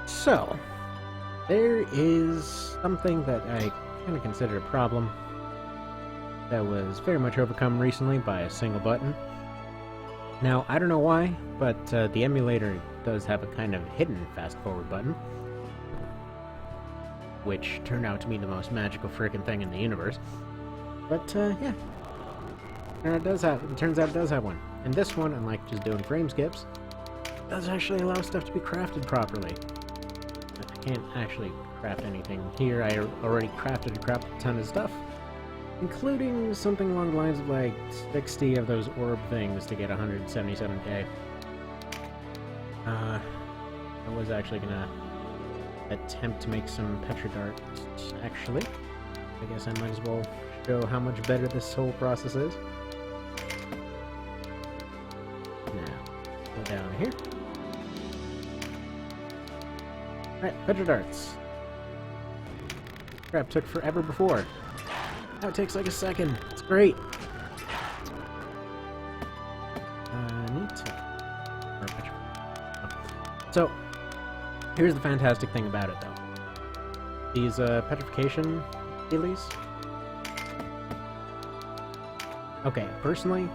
So, there is something that I kind of consider a problem that was very much overcome recently by a single button. Now, I don't know why, but the emulator does have a kind of hidden fast-forward button, which turned out to be the most magical frickin' thing in the universe. But, yeah. It turns out it does have one. And this one, unlike just doing frame skips, does actually allow stuff to be crafted properly. I can't actually craft anything here. I already crafted a crap ton of stuff, including something along the lines of like 60 of those orb things to get 177k. I was actually gonna attempt to make some Petra darts, actually. I guess I might as well show how much better this whole process is. Now, go down here. Alright, Petra darts. Crap, took forever before. Now it takes like a second. It's great. Need to... So, here's the fantastic thing about it, though. These petrification dealies. Okay, personally,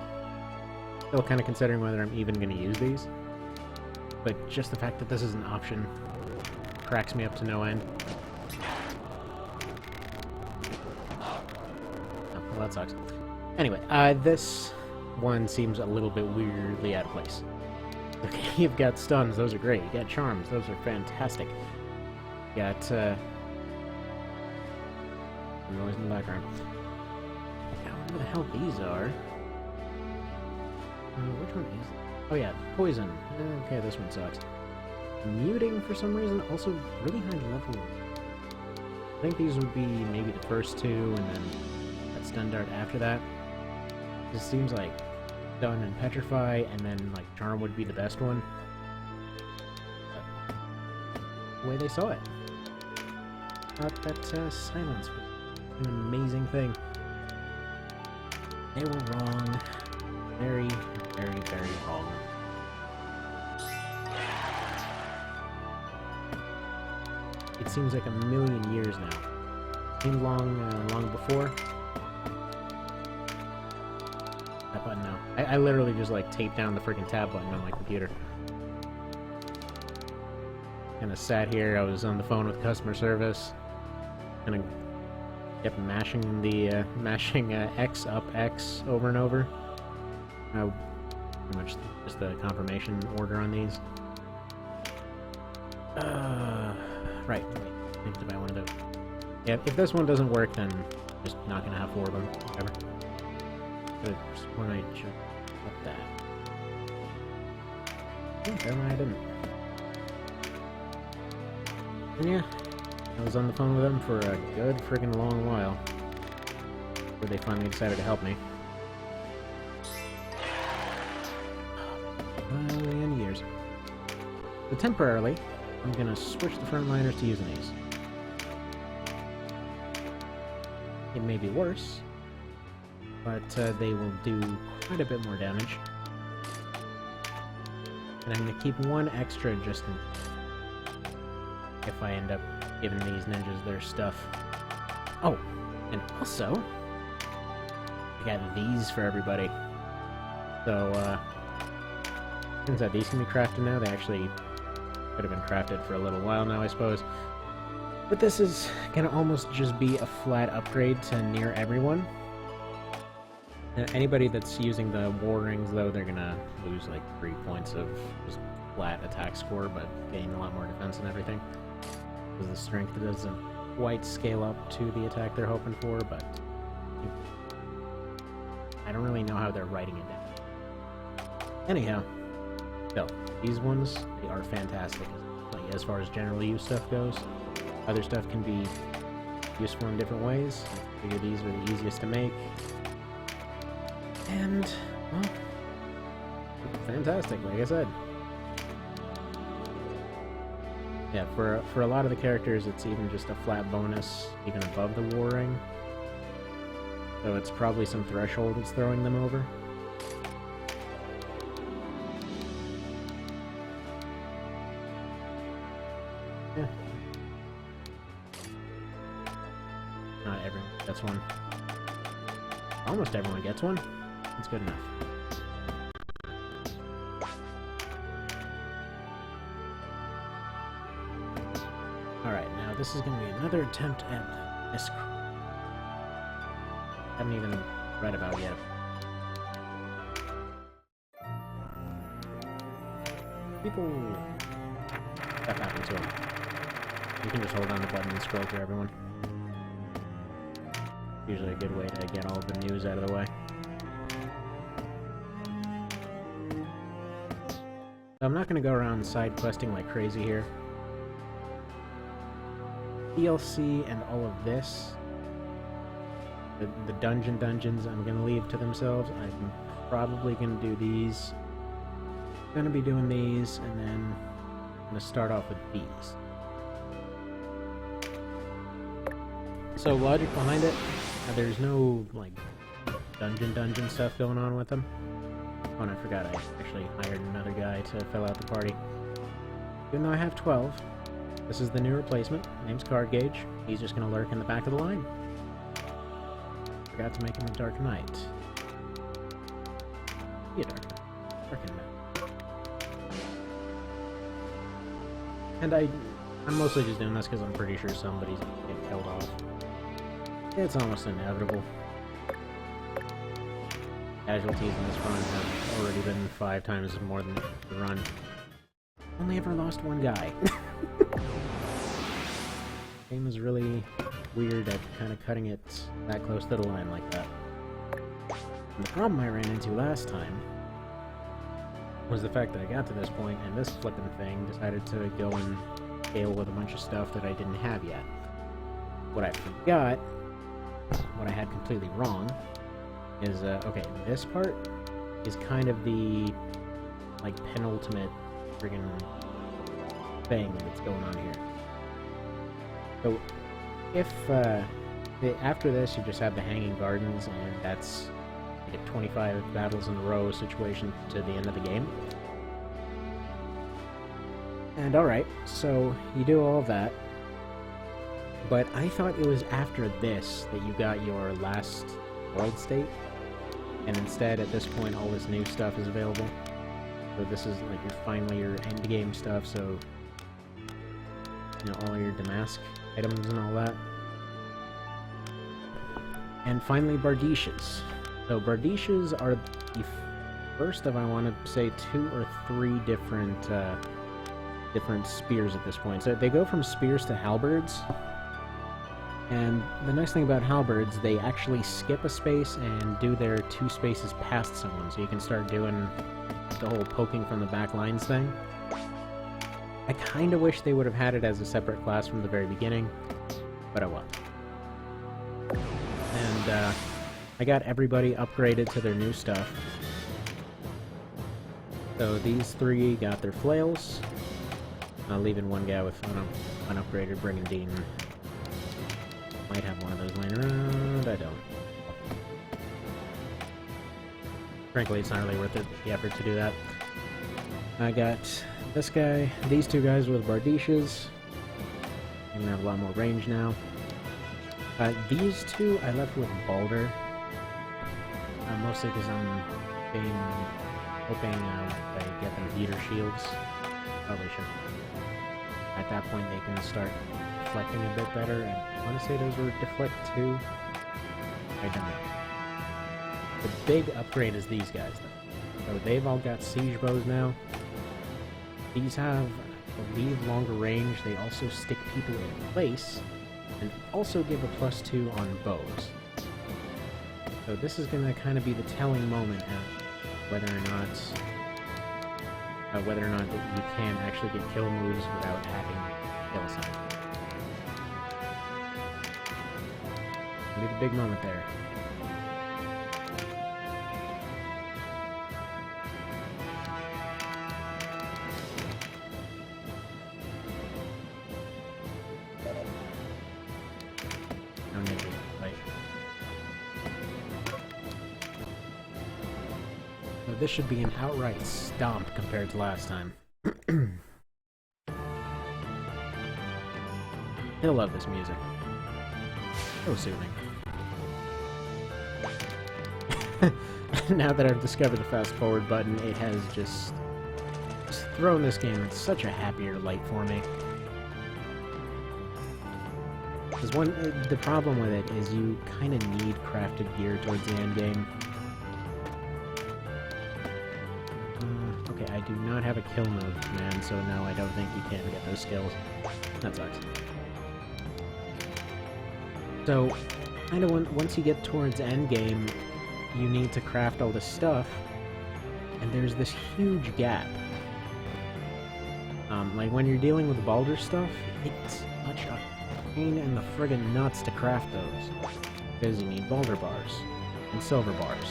still kind of considering whether I'm even going to use these. But just the fact that this is an option cracks me up to no end. Well, that sucks. Anyway, this one seems a little bit weirdly out of place. Okay, you've got stuns, those are great. You got charms, those are fantastic. You got, noise in the background. I wonder what the hell these are. Which one is it? Oh yeah, poison. Okay, this one sucks. Muting for some reason, also really high level. I think these would be maybe the first two, and then that stun dart after that. This seems like stun and petrify, and then like charm would be the best one. But the way they saw it. Thought that silence was an amazing thing. They were wrong. Very, very, very wrong. It seems like a million years now. Seemed long before. That button now. I literally just like taped down the freaking tab button on my computer. Kinda sat here, I was on the phone with customer service. Kinda kept mashing the, X up X over and over. Pretty much just the confirmation order on these. Right. I think to buy one of those. Yeah, if this one doesn't work, then I'm just not gonna have four of them. Whatever. But when I check up that. Oh, never mind, I didn't. And yeah, I was on the phone with them for a good friggin' long while. Before they finally decided to help me. And years. So temporarily, I'm gonna switch the frontliners to using these. It may be worse, but they will do quite a bit more damage. And I'm gonna keep one extra just in if I end up giving these ninjas their stuff. Oh, and also, I got these for everybody. So, turns out these can be crafted now. They actually could have been crafted for a little while now, I suppose. But this is gonna almost just be a flat upgrade to near everyone. Anybody that's using the war rings, though, they're gonna lose like 3 points of just flat attack score, but gain a lot more defense and everything. Because the strength doesn't quite scale up to the attack they're hoping for, but I don't really know how they're writing it down. Anyhow. So, these ones, they are fantastic, like, as far as general use stuff goes. Other stuff can be useful in different ways. I figure these are the easiest to make. And, well, fantastic, like I said. Yeah, for a lot of the characters, it's even just a flat bonus, even above the war ring. So it's probably some threshold that's throwing them over. Yeah. Not everyone gets one. Almost everyone gets one. That's good enough. Alright, now this is going to be another attempt at this. Haven't even read about yet. People... Stuff happens to them. You can just hold down the button and scroll through everyone. Usually a good way to get all the news out of the way. So I'm not going to go around side questing like crazy here. DLC and all of this, the dungeons, I'm going to leave to themselves. I'm probably going to do these. I'm going to be doing these, and then I'm going to start off with these. So logic behind it, there's no, like, dungeon stuff going on with them. Oh, and I forgot, I actually hired another guy to fill out the party. Even though I have 12, this is the new replacement. His name's Card Gauge. He's just gonna lurk in the back of the line. Forgot to make him a Dark Knight. Be a Dark Knight. Frickin' man. And I'm mostly just doing this because I'm pretty sure somebody's gonna get killed off. It's almost inevitable. Casualties in this run have already been 5 times more than the run. Only ever lost one guy. Game is really weird at kind of cutting it that close to the line like that. And the problem I ran into last time was the fact that I got to this point and this flippin' thing decided to go and scale with a bunch of stuff that I didn't have yet. What I forgot, what I had completely wrong, is, okay, this part is kind of the, like, penultimate friggin' thing that's going on here. So, if, after this you just have the Hanging Gardens, and that's like a 25 battles in a row situation to the end of the game. And alright, so you do all of that, but I thought it was after this that you got your last world state, and instead at this point all this new stuff is available. So this is like finally your end game stuff, so you know, all your Damask items and all that. And finally Bardishas. So Bardishas are the first of, I want to say, 2 or 3 different different spears at this point. So they go from spears to halberds. And the nice thing about halberds, they actually skip a space and do their 2 spaces past someone, so you can start doing the whole poking from the back lines thing. I kinda wish they would have had it as a separate class from the very beginning, but oh well. And I got everybody upgraded to their new stuff. So these 3 got their flails, leaving one guy with unupgraded Brigandine. Might have one of those laying around, I don't. Frankly, it's not really worth it, the effort to do that. I got this guy, these 2 guys with Bardishas. I'm gonna have a lot more range now. These 2 I left with Balder. Mostly because I'm hoping they get their heater shields. Probably should. At that point they can start deflecting a bit better, and I want to say those were deflect 2. I don't know. The big upgrade is these guys though. So they've all got siege bows now. These have, I believe, longer range. They also stick people in place, and also give a +2 on bows. So this is going to kind of be the telling moment at whether or not you can actually get kill moves without having kill sign. It'll be the big moment there. This should be an outright stomp compared to last time. He'll love this music. So soothing. Now that I've discovered the fast forward button, it has just thrown this game in such a happier light for me. Because the problem with it is you kind of need crafted gear towards the end game. Okay, I do not have a kill mode command, so no, I don't think you can get those skills. That sucks. So, kind of once you get towards end game, you need to craft all this stuff, and there's this huge gap. Like when you're dealing with Baldur stuff, it's such a pain in the friggin' nuts to craft those, because you need Baldur bars and silver bars.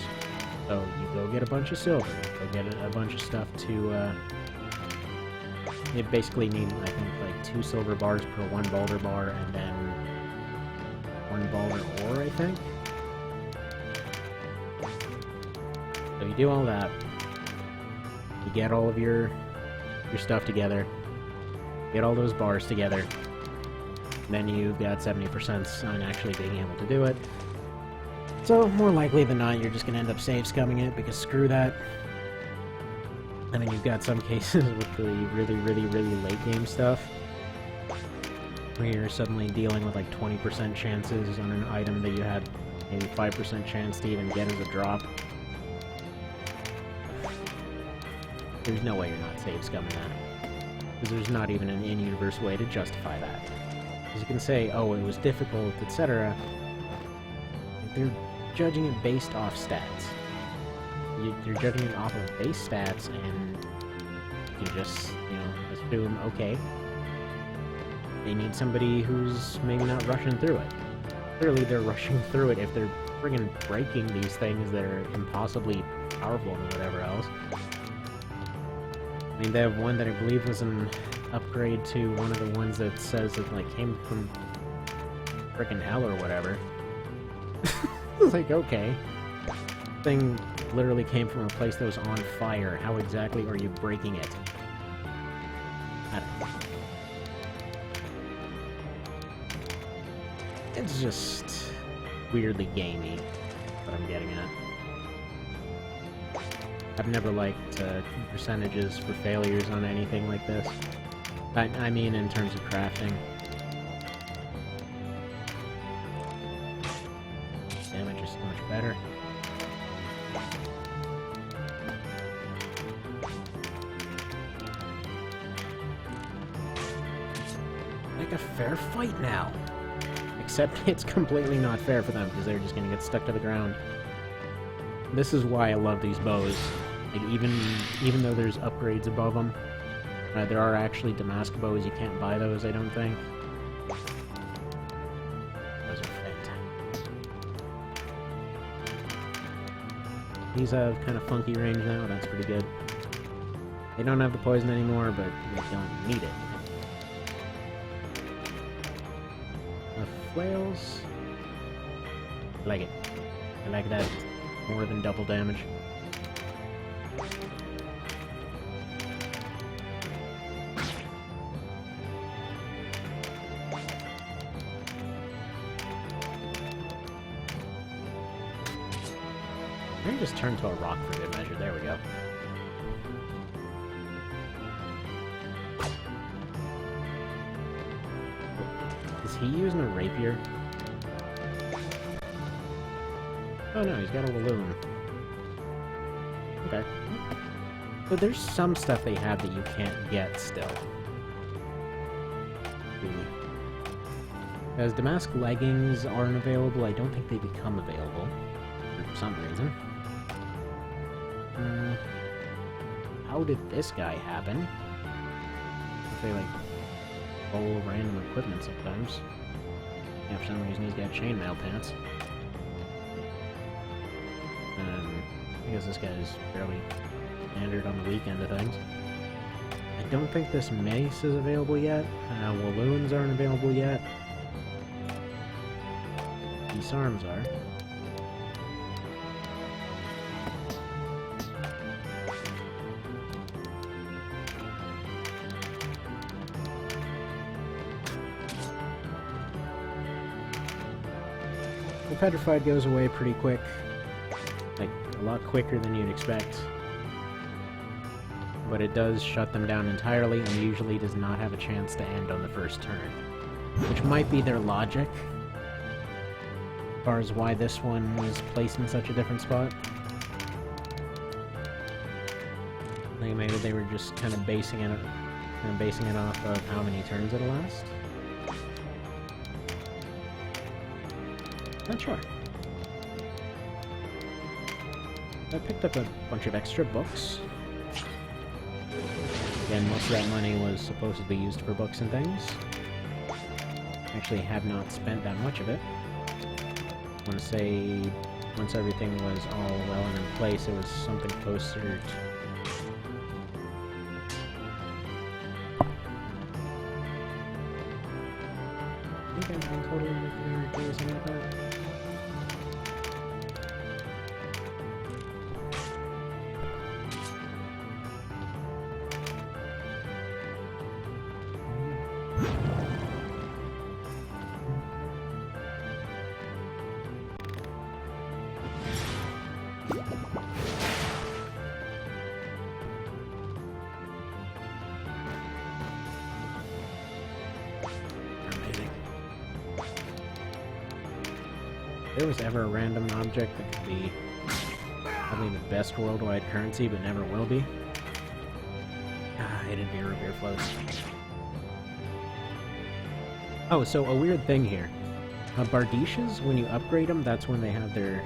So you go get a bunch of silver, you go get a bunch of stuff to, you basically need, I think, like 2 silver bars per 1 Baldur bar, and then 1 Baldur ore, I think? So you do all that, you get all of your stuff together, get all those bars together, then you've got 70% on actually being able to do it. So, more likely than not, you're just going to end up save scumming it, because screw that. And then you've got some cases with the really, really, really late game stuff, where you're suddenly dealing with like 20% chances on an item that you had maybe 5% chance to even get as a drop. There's no way you're not save scumming that, because there's not even an in-universe way to justify that. Because you can say, oh, it was difficult, etc. They're judging it based off stats. You're judging it off of base stats, and you just, assume, okay, they need somebody who's maybe not rushing through it. Clearly they're rushing through it if they're friggin' breaking these things that are impossibly powerful and whatever else. I mean, they have one that I believe was an upgrade to one of the ones that says it, like, came from frickin' hell or whatever. It's like, okay. Thing literally came from a place that was on fire. How exactly are you breaking it? I don't know. It's just weirdly gamey, what I'm getting at. I've never liked percentages for failures on anything like this. I mean in terms of crafting. Damage is so much better. Like a fair fight now. Except it's completely not fair for them, because they're just gonna get stuck to the ground. This is why I love these bows. Like, even though there's upgrades above them, there are actually Damask bows. You can't buy those, I don't think. Those are fantastic. These have kind of funky range now. That's pretty good. They don't have the poison anymore, but they don't need it. The flails. I like it. I like that. More than double damage. Maybe just turn to a rock for good measure. There we go. Is he using a rapier? Oh no, he's got a balloon. Okay. So there's some stuff they have that you can't get still. As Damask leggings aren't available, I don't think they become available. For some reason. How did this guy happen? They like pull random equipment sometimes. Yeah, for some reason he's got chainmail pants. I guess this guy is fairly standard on the weekend of things. I don't think this mace is available yet. Walloons aren't available yet. These arms are. petrified goes away pretty quick. Like, a lot quicker than you'd expect. But it does shut them down entirely, and usually does not have a chance to end on the first turn. Which might be their logic, as far as why this one was placed in such a different spot. Like, maybe they were just kind of basing it off of how many turns it'll last. Not sure. I picked up a bunch of extra books. Again, most of that money was supposed to be used for books and things. Actually have not spent that much of it. I want to say, once everything was all well and in place, it was something closer to... I think I'm totally looking at something like that. If there was ever a random object that could be probably the best worldwide currency, but never will be, it'd be root beer floats. Oh, so a weird thing here. Bardishas, when you upgrade them, that's when they have their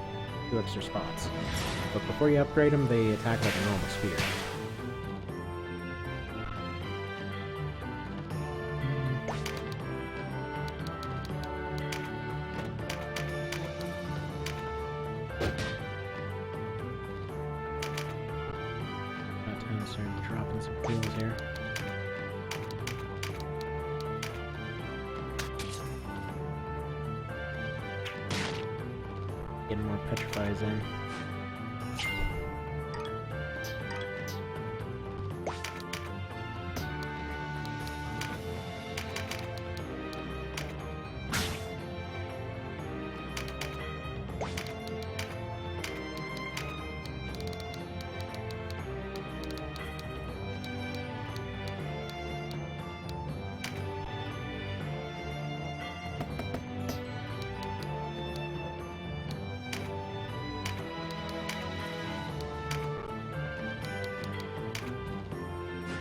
2 extra spots. But before you upgrade them, they attack like a normal sphere. Starting dropping some kills here. Getting more petrifies in.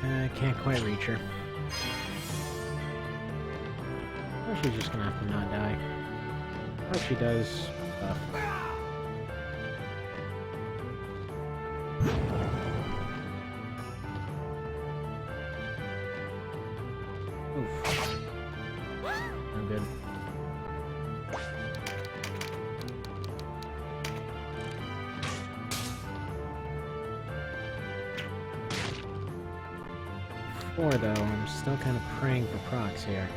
I can't quite reach her. Or she's just gonna have to not die. Or she does stuff. Oof. No good. Though, I'm still kind of praying for procs here.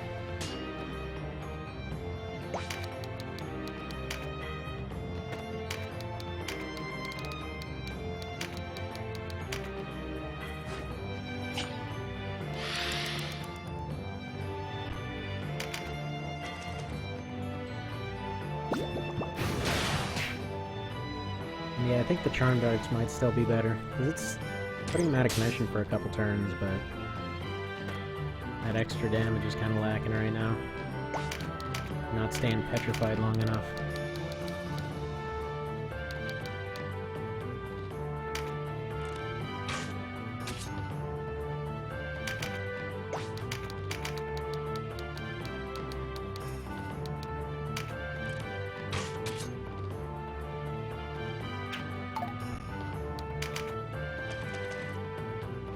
Yeah, I think the Charm Darts might still be better, because it's putting them out of commission for a couple turns, but that extra damage is kind of lacking right now. Not staying petrified long enough.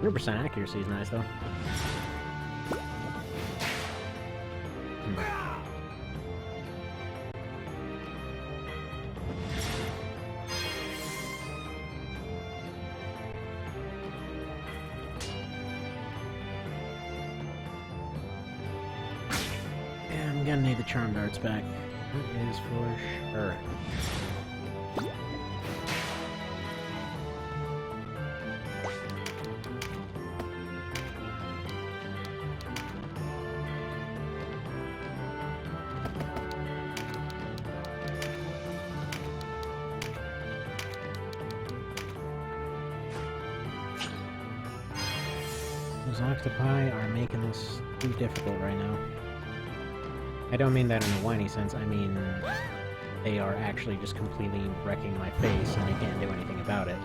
100% accuracy is nice, though. Yeah, I'm gonna need the Charm Darts back. That is for sure. octopi are making this too difficult right now. I don't mean that in a whiny sense, I mean they are actually just completely wrecking my face and I can't do anything about it.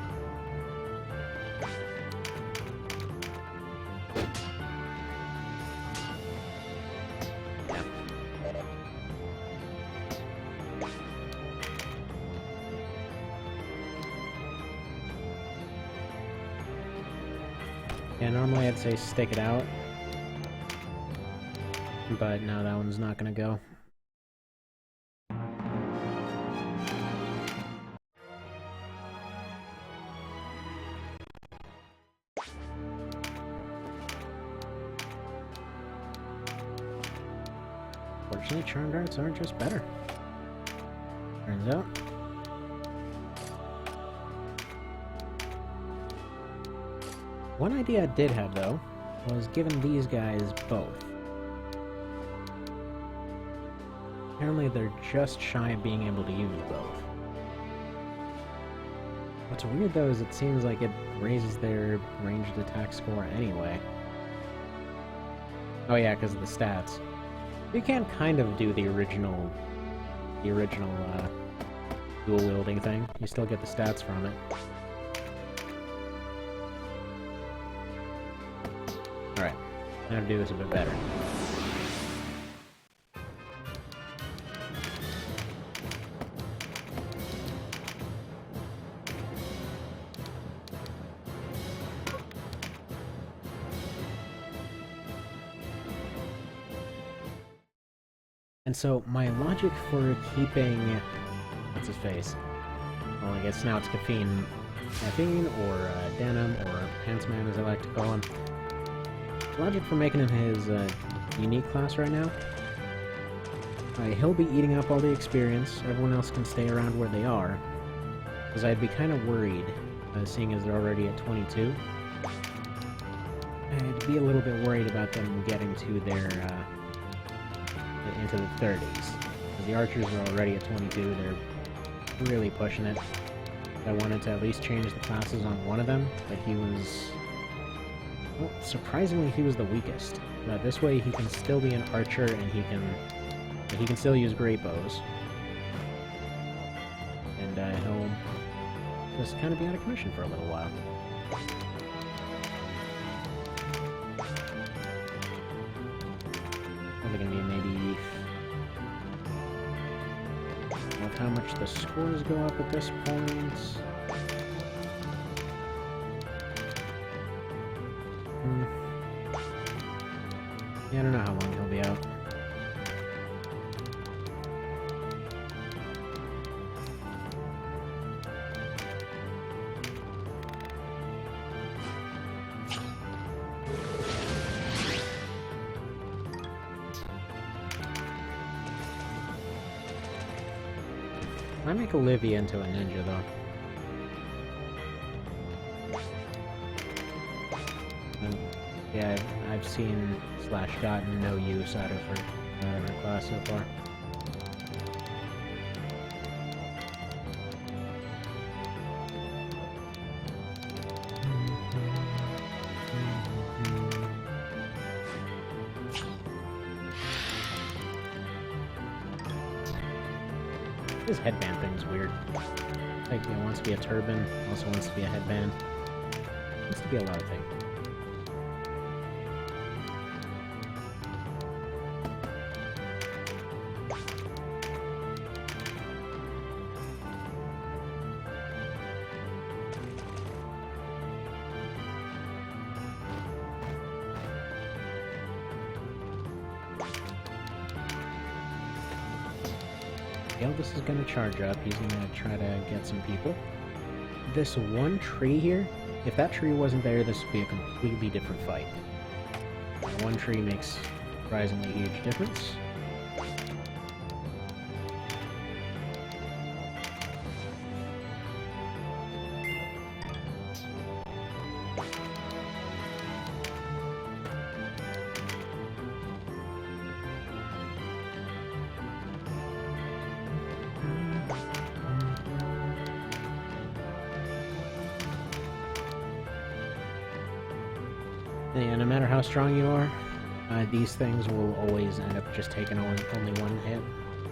Yeah, normally I'd say stick it out, but no, that one's not gonna go. Fortunately, charmed arts are just better. Turns out. One idea I did have, though, was giving these guys both. Apparently they're just shy of being able to use both. What's weird, though, is it seems like it raises their ranged attack score anyway. Oh yeah, because of the stats. You can kind of do the original dual-wielding thing. You still get the stats from it. Alright, now to do this a bit better. And so, my logic for keeping... what's his face? Well, I guess now it's Caffeine, or Denim, or Pantsman as I like to call him. Logic for making him his unique class right now. He'll be eating up all the experience, everyone else can stay around where they are. Because I'd be kind of worried, seeing as they're already at 22. I'd be a little bit worried about them getting to their, into the 30s. Because the archers are already at 22, they're really pushing it. I wanted to at least change the classes on one of them, but he was... well, surprisingly, he was the weakest. But this way, he can still be an archer, and he can still use great bows. And he'll just kind of be out of commission for a little while. Probably gonna be maybe with how much the scores go up at this point. Yeah, I don't know how long he'll be out. I make Olivia into a ninja, though. Yeah, I've seen slash gotten no use out of her class so far. This headband thing's weird. Like, it wants to be a turban, also wants to be a headband. It wants to be a lot of things. This is going to charge up. He's going to try to get some people. This one tree here, if that tree wasn't there, this would be a completely different fight. One tree makes a surprisingly huge difference. no matter how strong you are, these things will always end up just taking only one hit.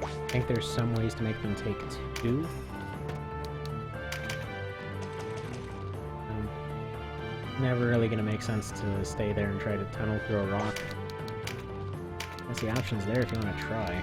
I think there's some ways to make them take two. Never really gonna make sense to stay there and try to tunnel through a rock. That's the options there if you want to try.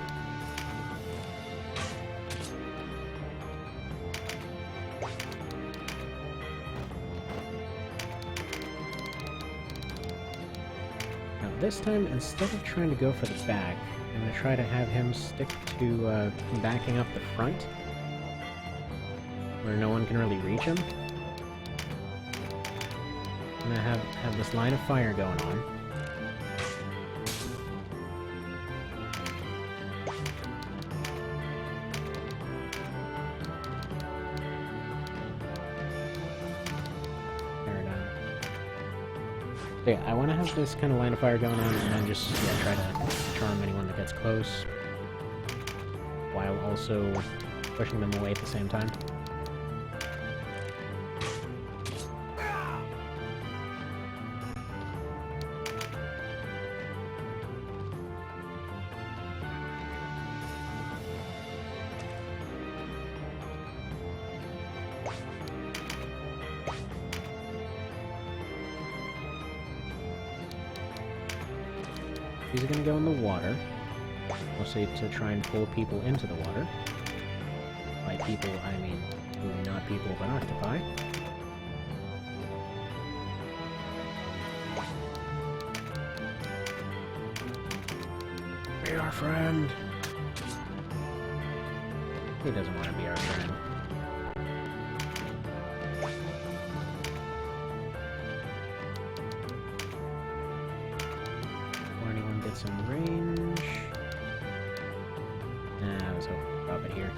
Now this time, instead of trying to go for the back, I'm gonna try to have him stick to backing up the front, where no one can really reach him. I'm gonna have this line of fire going on. Yeah, I want to have this kind of line of fire going on, and then just try to charm anyone that gets close, while also pushing them away at the same time. These are going to go in the water, mostly to try and pull people into the water. By people, I mean not people, but octopi. Be our friend! He doesn't want to be our friend. Some range. Nah, I was hoping to drop it here.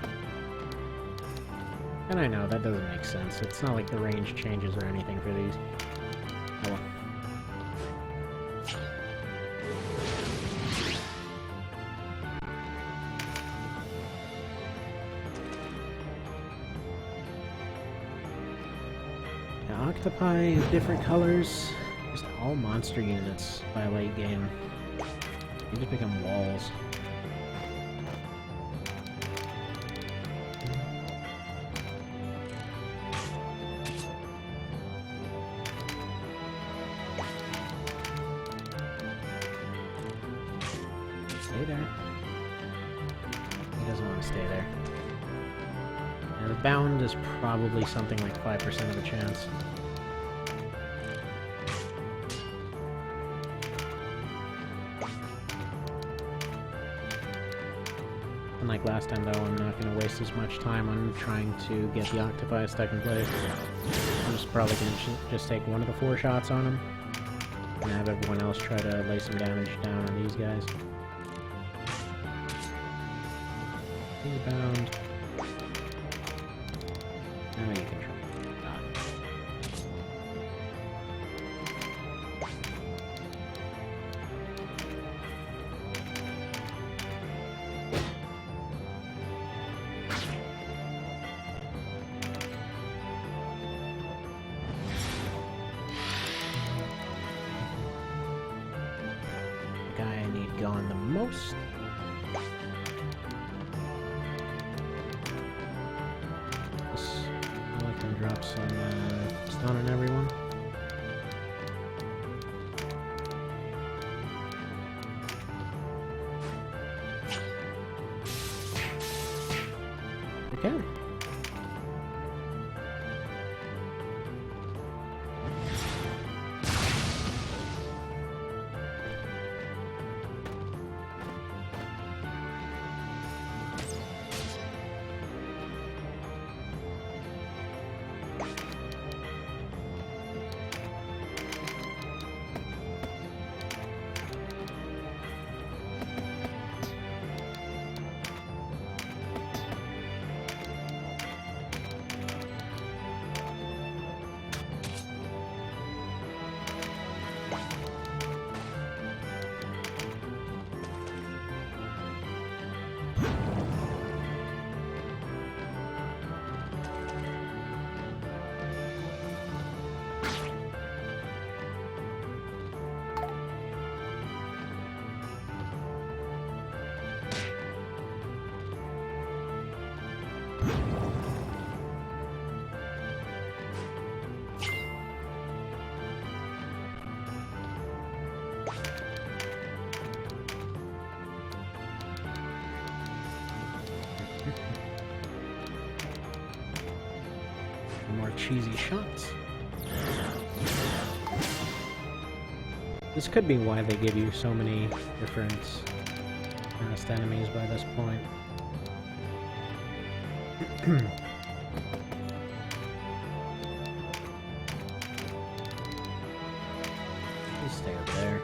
And I know, that doesn't make sense. It's not like the range changes or anything for these. Oh well. Now, octopi, different colors. Just all monster units by late game. They just become walls. Stay there. He doesn't want to stay there. And the bound is probably something like 5% of a chance. Like last time, though, I'm not going to waste as much time on trying to get the octopi stuck in place. I'm just probably going to just take one of the 4 shots on him, and have everyone else try to lay some damage down on these guys. He's bound. Now you can try. Gone the most. I can drop some stun on everyone. Okay. cheesy shots. This could be why they give you so many different fast enemies by this point. Just stay up there.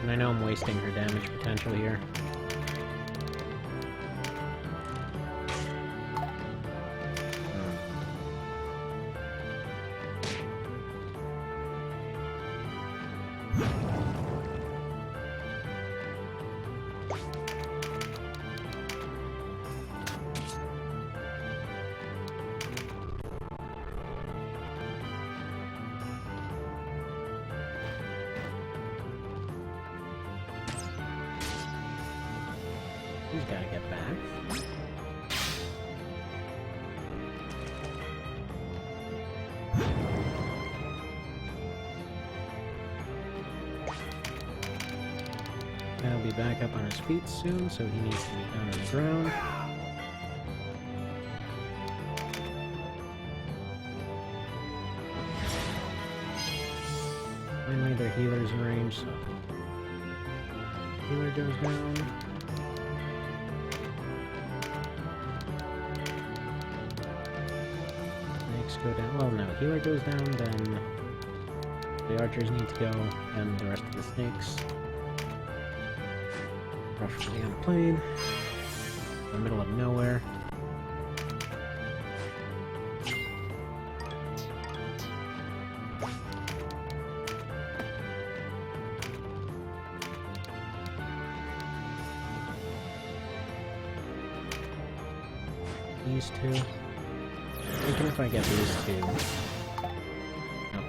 And I know I'm wasting her damage potential here. He's gotta get back. He'll be back up on his feet soon, so he needs to be down on the ground. Finally, their healer's in range, so healer goes down. Go down. Well, no, healer goes down, then the archers need to go, and the rest of the snakes. Rush to the plane. In the middle of nowhere. These two. Thinking if I get these two. Oh.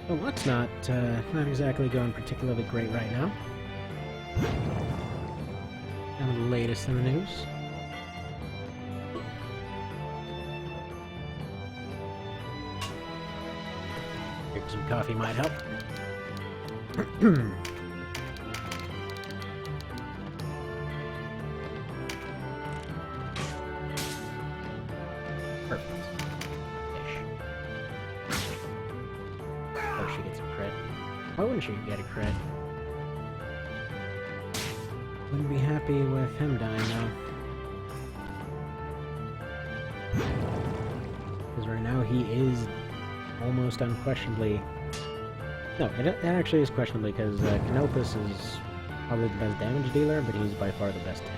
The LUCT's not exactly going particularly great right now. Kind of the latest in the news. Maybe some coffee might help. Perfect. Oh, she gets a crit. Why wouldn't she get a crit? Wouldn't be happy with him dying, though. Because right now he is almost unquestionably... No, it actually is questionably, because Canopus is probably the best damage dealer, but he's by far the best tank.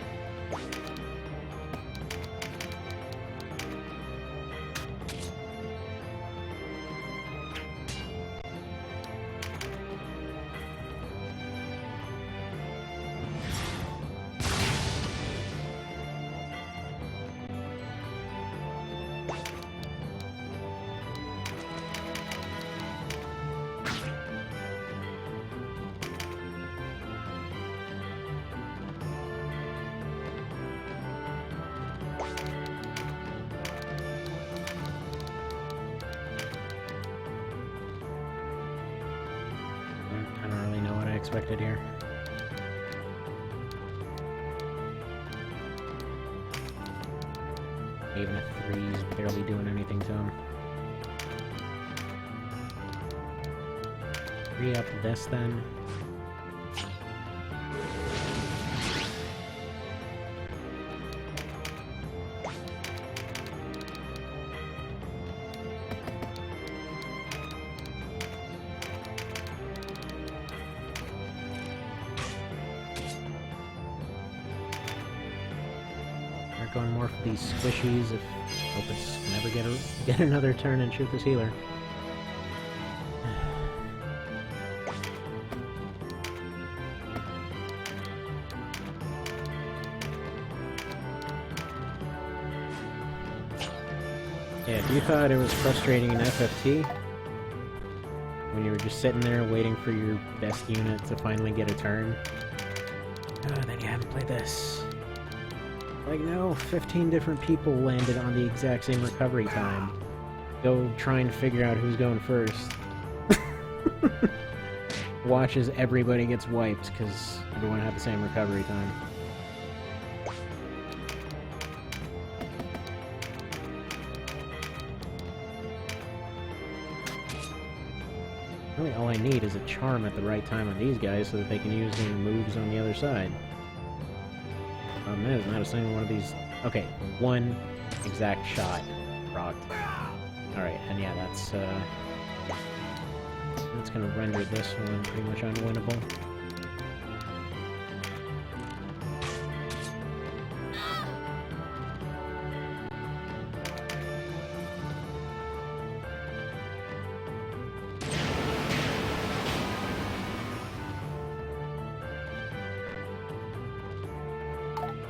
I don't really know what I expected here. Even a 3's barely doing anything to him. 3 up this then. Not going more for these squishies. If Opus can never get another turn and shoot this healer. Yeah, if you thought it was frustrating in FFT, when you were just sitting there waiting for your best unit to finally get a turn, then you haven't played this. Like, no, 15 different people landed on the exact same recovery time. Go try and figure out who's going first. Watch as everybody gets wiped, because everyone had the same recovery time. Really, all I need is a charm at the right time on these guys so that they can use their moves on the other side. Problem is, not a single one of these... Okay, one exact shot rocked. Alright, and yeah, that's gonna render this one pretty much unwinnable.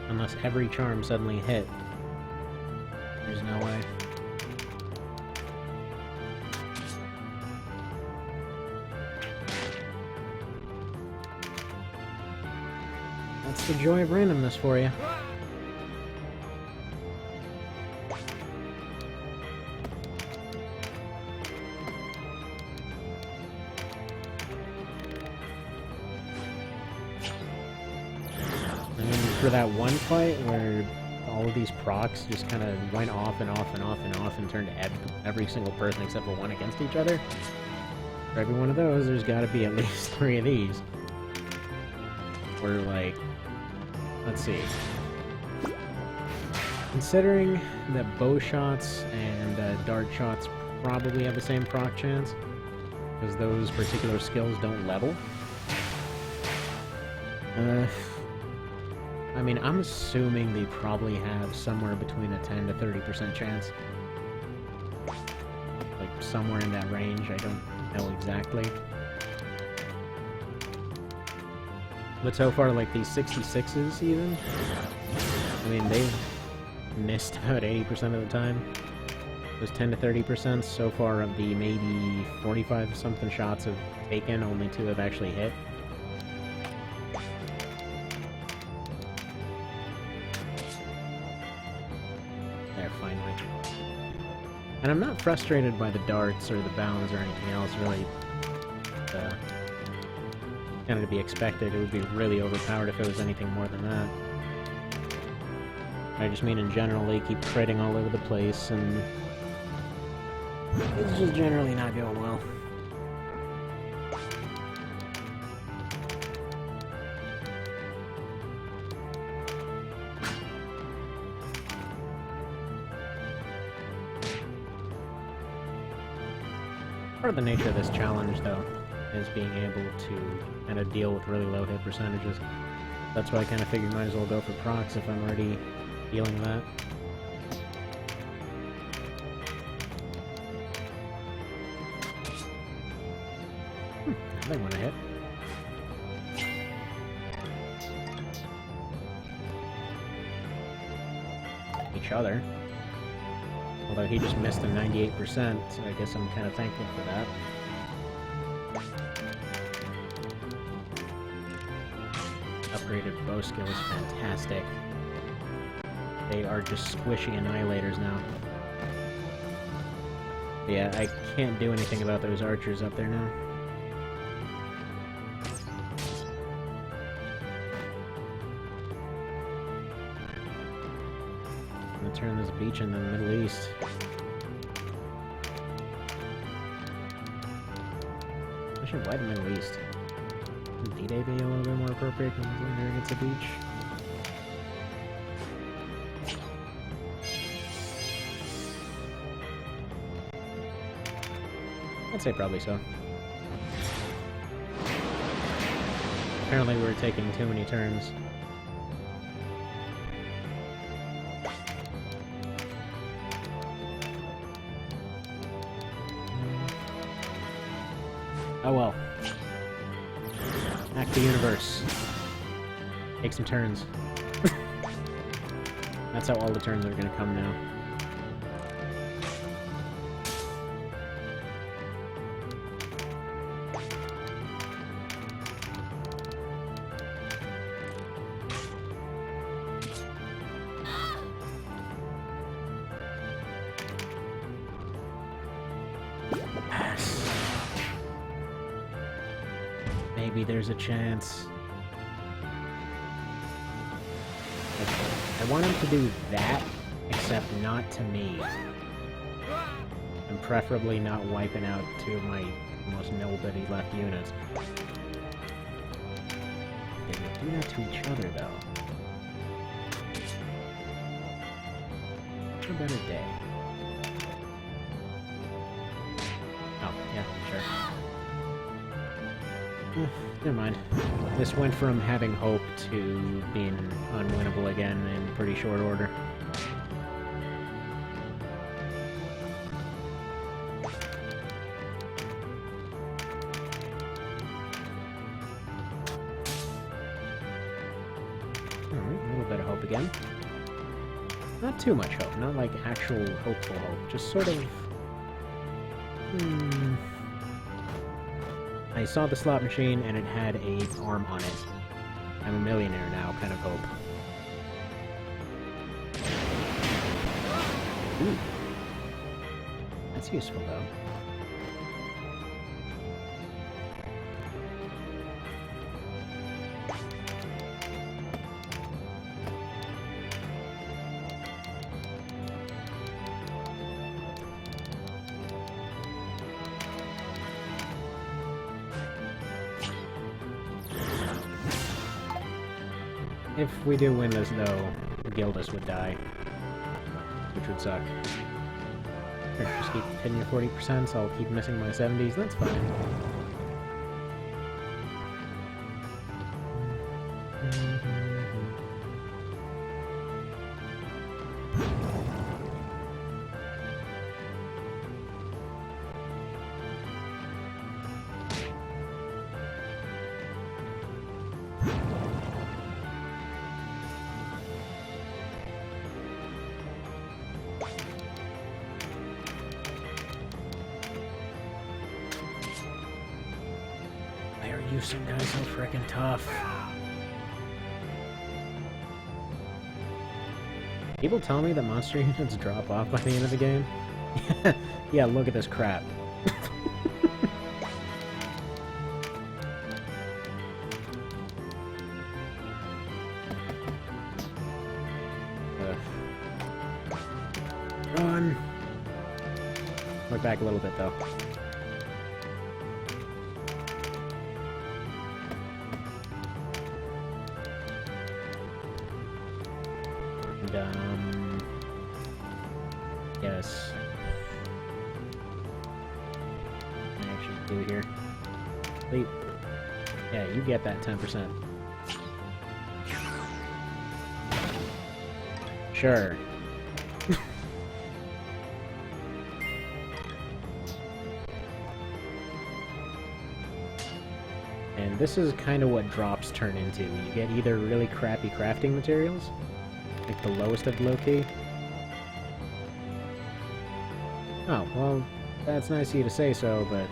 Unless every charm suddenly hit. There's no way. That's the joy of randomness for you. For that one fight where all of these procs just kind of went off and off and off and off and turned every single person except for one against each other, for every one of those, there's got to be at least 3 of these. Where, like, let's see. Considering that bow shots and dart shots probably have the same proc chance, because those particular skills don't level. I mean, I'm assuming they probably have somewhere between a 10 to 30% chance. Like, somewhere in that range, I don't know exactly. But so far, like, these 66s even, I mean, they've missed about 80% of the time. Those 10 to 30% so far of the maybe 45-something shots have taken, only 2 have actually hit. And I'm not frustrated by the darts or the bounds or anything else, really. Kind of to be expected. It would be really overpowered if it was anything more than that. I just mean in general, they keep critting all over the place, and it's just generally not going well. Part of the nature of this challenge, though, is being able to kind of deal with really low hit percentages. That's why I kind of figured might as well go for procs if I'm already dealing that. They want to hit. Each other. Although he just missed a 98%, so I guess I'm kind of thankful for that. Upgraded bow skill is fantastic. They are just squishy annihilators now. Yeah, I can't do anything about those archers up there now. I'm gonna turn this beach into the Middle East. Actually, why the Middle East? Would D-Day be a little bit more appropriate considering it's a beach? I'd say probably so. Apparently we're taking too many turns. Oh well. Hack the universe. Take some turns. That's how all the turns are gonna come now. Maybe there's a chance. I want him to do that, except not to me. And preferably not wiping out two of my most nobody left units. They would do that to each other, though. A better day. Oh, yeah, sure. Never mind. This went from having hope to being unwinnable again in pretty short order. Alright, a little bit of hope again. Not too much hope, not like actual hopeful hope, just sort of... I saw the slot machine and it had an arm on it. I'm a millionaire now, kind of hope. Ooh. That's useful, though. If we do win this, though, Gildas would die. Which would suck. Or just keep hitting your 40%, so I'll keep missing my 70s, that's fine. You some guys so frickin' tough. People tell me that monster units drop off by the end of the game. Yeah, look at this crap. Run! Look back a little bit though. Yes. I actually do here. Wait. Yeah, you get that 10%. Sure. And this is kind of what drops turn into. You get either really crappy crafting materials, like the lowest of low-key. Oh, well, that's nice of you to say so, but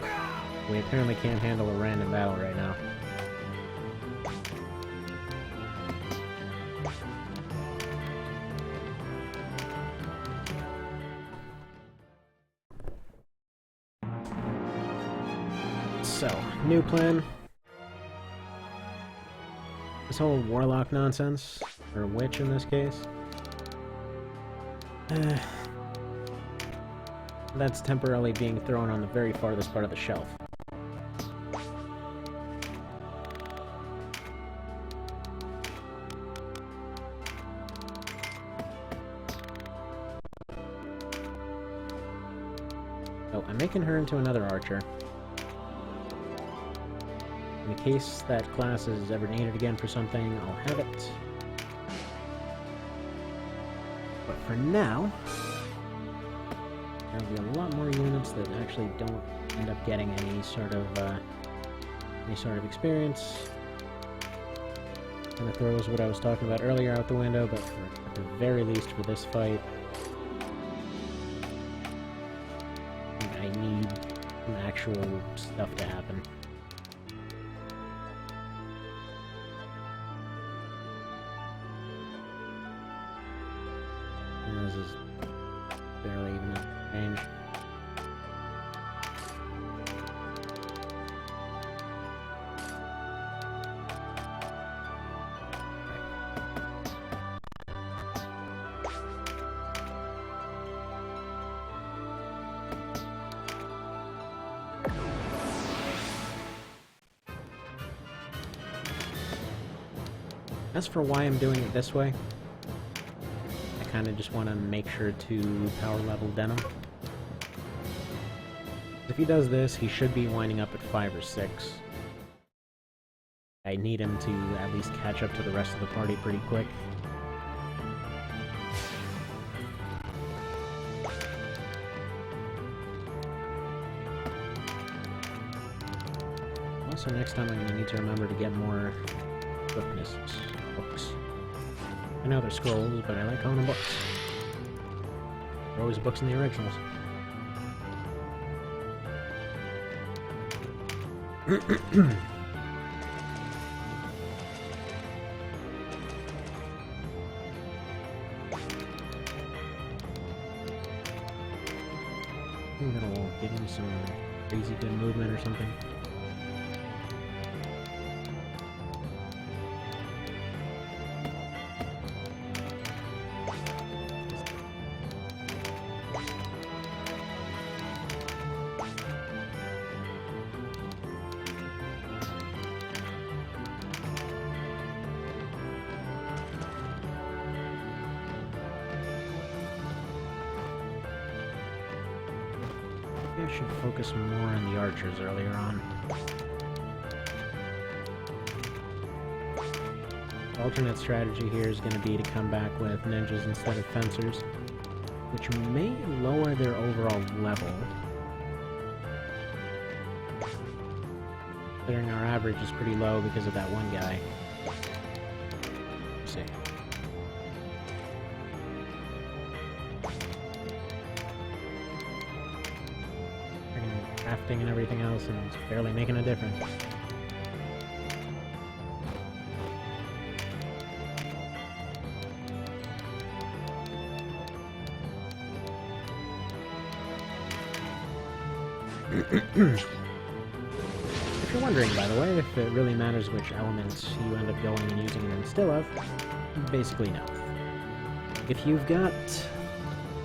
we apparently can't handle a random battle right now. So, new plan. This whole warlock nonsense, or witch in this case. That's temporarily being thrown on the very farthest part of the shelf. Oh, I'm making her into another archer. In case that class is ever needed again for something, I'll have it. But for now, there'll be a lot more units that actually don't end up getting any sort of any sort of experience. Kind of throws what I was talking about earlier out the window, but at the very least for this fight, I need some actual stuff to happen. And this is barely even a range. As for why I'm doing it this way, I kind of just want to make sure to power level Denim. If he does this, he should be winding up at 5 or 6. I need him to at least catch up to the rest of the party pretty quick. Also, next time I'm going to need to remember to get more books. I know they're scrolls, but I like calling them books. There are always books in the originals. I'm gonna give him some crazy good movement or something. I should focus more on the archers earlier on. The alternate strategy here is going to be to come back with ninjas instead of fencers, which may lower their overall level. Considering our average is pretty low because of that one guy. Let's see. Crafting and everything else, and it's barely making a difference. If you're wondering, by the way, if it really matters which elements you end up going and using them still of, basically no. If you've got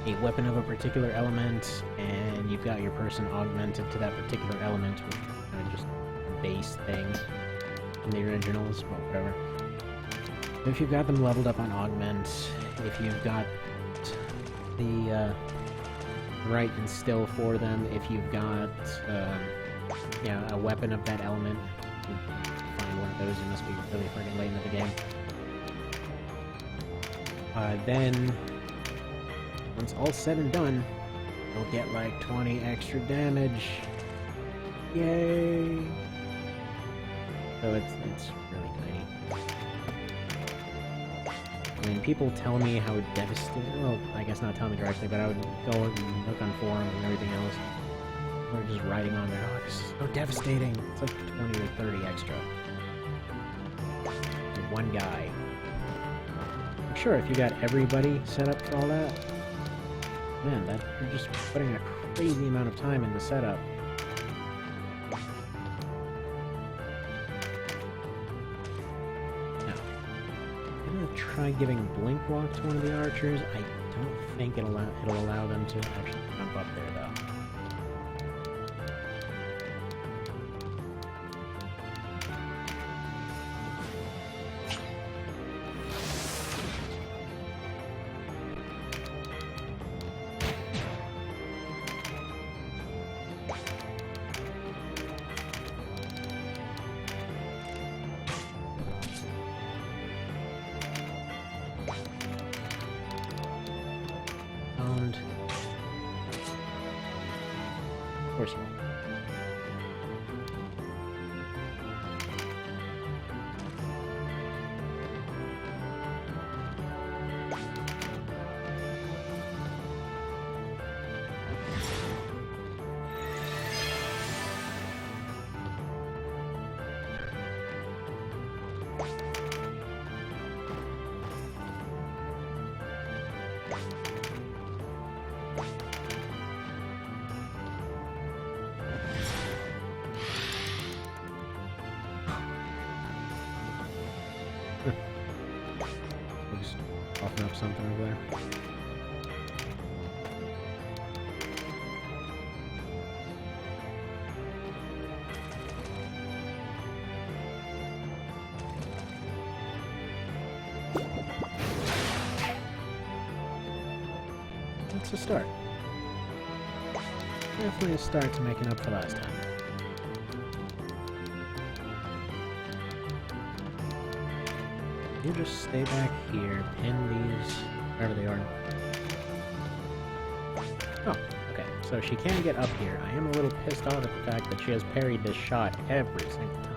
a weapon of a particular element, and you've got your person augmented to that particular element, which is kind of just a base thing in the originals, but whatever. If you've got them leveled up on augment, if you've got the right instill for them, if you've got yeah, a weapon of that element, you find one of those, you must be really friggin' late into the game. Then once all's said and done, you'll get like 20 extra damage. Yay! So it's really tiny. I mean, people tell me how devastating. Well, I guess not tell me directly, but I would go and look on forums and everything else. People are just writing on there, oh, it's so devastating. It's like 20 or 30 extra. For one guy. I'm sure if you got everybody set up for all that, man, that you're just putting a crazy amount of time in the setup. Now, I'm gonna try giving blink walk to one of the archers. I don't think it'll allow them to actually jump up there, though. Of course you won't. We'll just open up something over there. It's a start. Definitely a start to making up for last time. You just stay back here, pin these, wherever they are. Oh, okay. So she can get up here. I am a little pissed off at the fact that she has parried this shot every single time.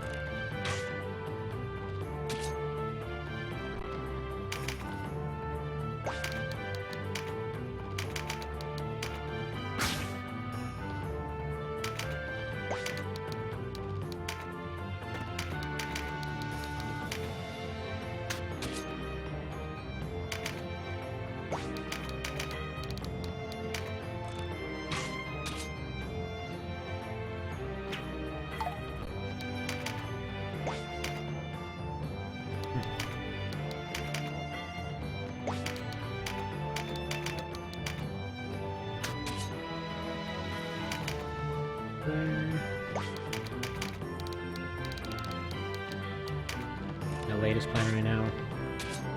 The latest plan right now,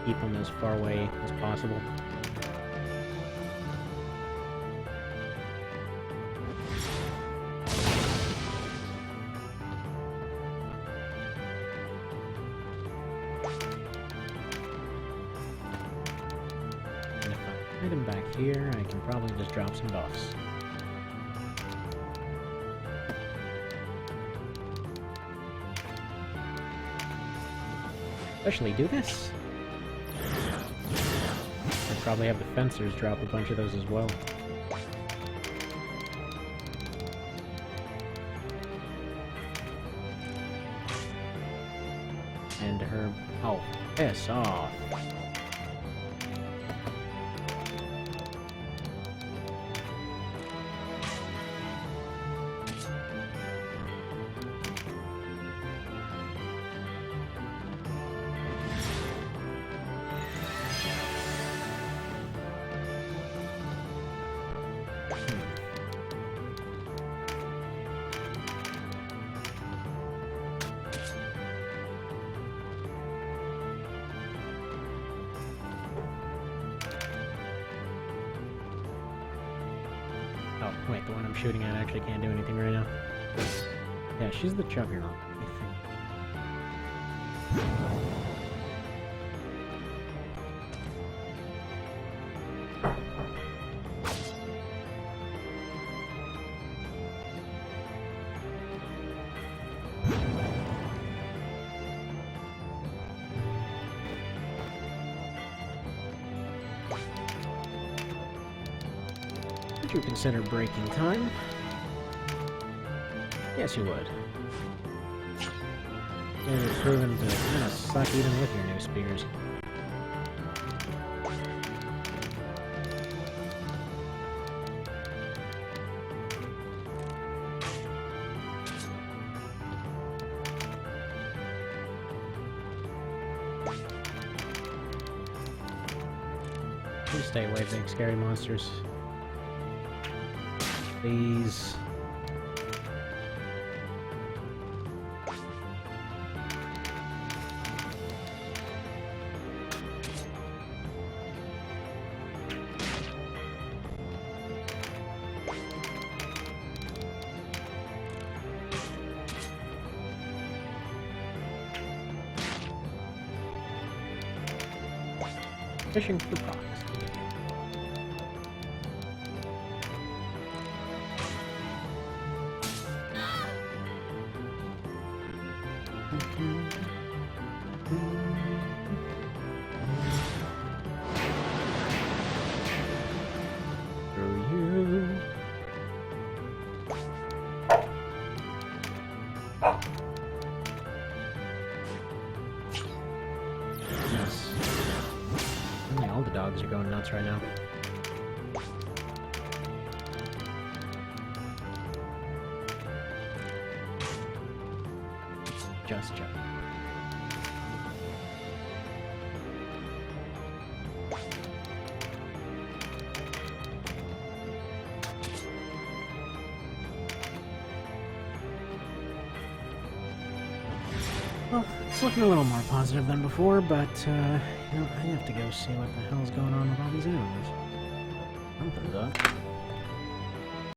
keep them as far away as possible. And if I hit him back here, I can probably just drop some buffs. Especially do this. I'd probably have the fencers drop a bunch of those as well. And her... oh, piss off. Oh, wait, the one I'm shooting at actually can't do anything right now. Yeah, she's the juggernaut, I Would you consider breaking time? Yes, you would. You're proven to kind of suck even with your new spears. Please stay away, big scary monsters. Please. Fishing for rocks. dogs are going nuts right now. Just joking. Well, it's looking a little more positive than before, but, you know, I have to go see what the hell's going on with all these enemies. Something's up.